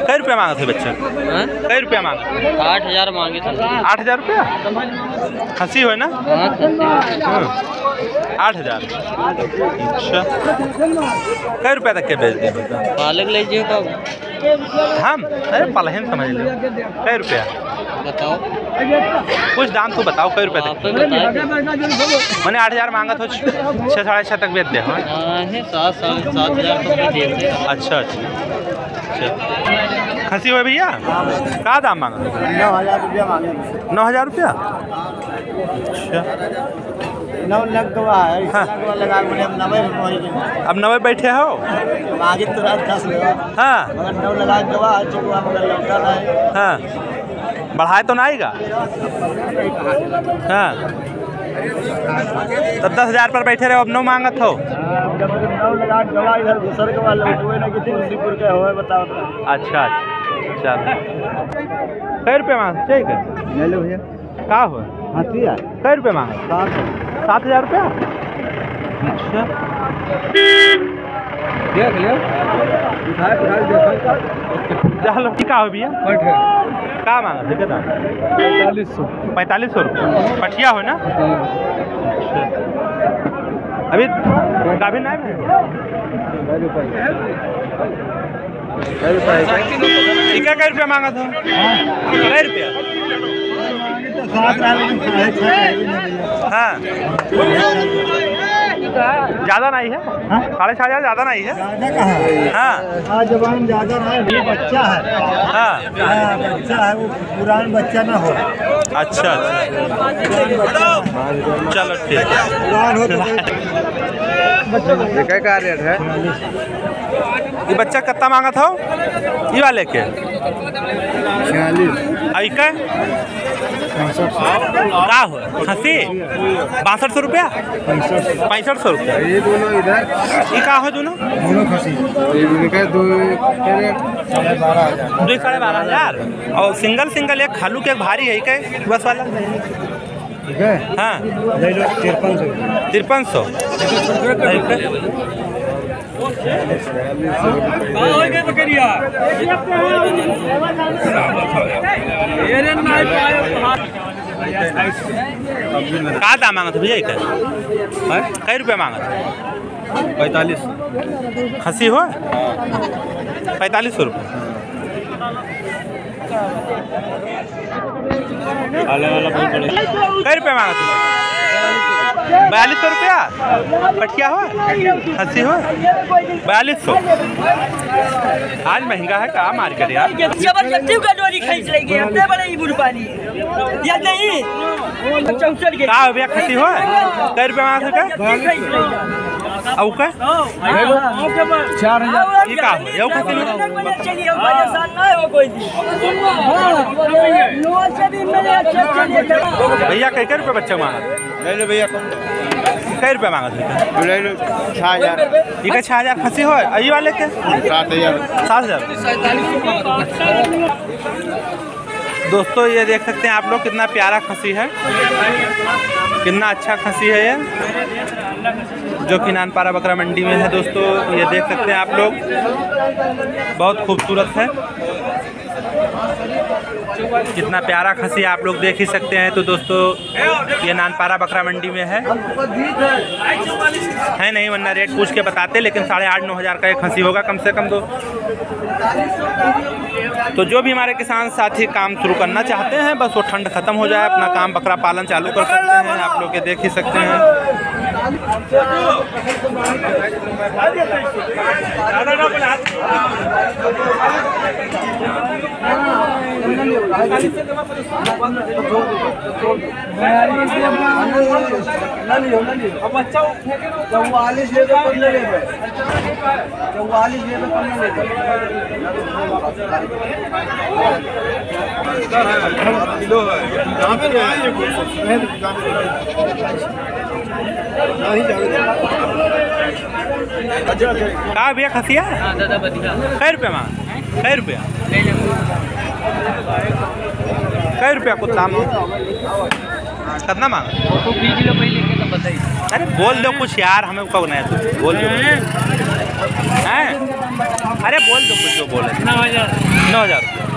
कई रुपया मांगे थे बच्चे? कई रुपया मांगे? 8,000 मांगे थे। 8,000 रुपया? खसी हो ना? 8,000। अच्छा, कई रुपया तक के बेच दिए? पालक लीजिए कब? हम अरे पलहन समझ लो। कई रुपया बताओ, कुछ दाम तो बताओ, कई रुपये तक? मैंने 8,000 मांगा था, 6 साढ़े 6 तक बेच दे। 7,000 तक दे। अच्छा अच्छा, खसी हुए भैया क्या दाम मांगा? 9,000 रुपया मांगे। 9,000 रुपया? अच्छा, 9 लाख गवा है। हाँ। लगा अब 90 बैठे हो? आगे तो 10 लगा। हाँ मगर 9 लगा गवा चुका, मगर लौटा है। हाँ, बढ़ाए तो ना आएगा? हाँ, तो 10,000 पर बैठे रहे, अब 9 मांगत हो? 9 लगा गवा, इधर घुसर गवा लौटवे ना कि तुलसीपुर के हो, बताओ। अच्छा, चल कई रुपये मांग? ठीक है, ले लो भैया। क्या हुआ? हाथी है। कई रुपये मांगे? 7,000 रुपया? अच्छा, देख लियो, चलो क्या हो भैया? क्या मांगा थे? कितना? 4500। 4500 रुपया? पठिया हो ना? अच्छा, अभी गाभिन नहीं है? कई रुपया मांगा था? कई रुपया? हाँ, ज़्यादा नहीं है? 6,500 ज़्यादा नहीं है? हाँ, जवान ज़्यादा है, ये बच्चा है। हाँ, बच्चा है, वो पुरान बच्चा ना हो। अच्छा अच्छा, चलो ठीक है। क्या रेट है? ये बच्चा कितना मांगा था? ये वाले के? 46। अभी का क्या हो? खसी 6200 रुपया? 6500 रुपया? ये दोनों इधर, ये क्या हो दोनों? दोनों खसी। 2,500 और सिंगल एक खालू के एक भारी है क्या बस वाला? ठीक है, हाँ, ले लो 5300। 5300? क्या दाम मांगा था भैया? कई रुपया मांगा था? 45। खसी हो? 4500 रुपये? कई रुपये मांगा था? 4200 रुपया? पठिया हो? खसी हो? 4200? आज महंगा है क्या मार्केट यार? जबरदस्ती का डोरी खींच लेंगे अपने बड़े ही बुढ़पानी या नहीं? क्या हो भैया? खसी हो? कई रुपये मांगा था? और का 4000। ये क्या हो? ये खसी हो? भैया कई रुपये बच्चा मांगा? ले लो भैया, कई रुपये मांगा था? ले लो 6000। ये का 6,000 खसी हो? ये वाले के? 7000। 7,000? दोस्तों ये देख सकते हैं आप लोग, कितना प्यारा खसी है, कितना अच्छा खसी है ये, जो कि नानपारा बकरा मंडी में है। दोस्तों ये देख सकते हैं आप लोग, बहुत खूबसूरत है, कितना प्यारा खसी आप लोग देख ही सकते हैं। तो दोस्तों ये नानपारा बकरा मंडी में है नहीं, वरना रेट पूछ के बताते, लेकिन 8,500-9 हज़ार का एक खसी होगा कम से कम। तो जो भी हमारे किसान साथी काम शुरू करना चाहते हैं, बस वो ठंड खत्म हो जाए, अपना काम बकरा पालन चालू कर सकते हैं। आप लोग ये देख ही सकते हैं। कहाँ भैया खसिया? कई रुपया मांग? कई रुपया? कई रुपया कुत्ता कितना मांगा? अरे बोल दो कुछ यार, हमें कब नहीं बोल दो। हैं? अरे बोल दो कुछ जो बोले। 9,000। 9,000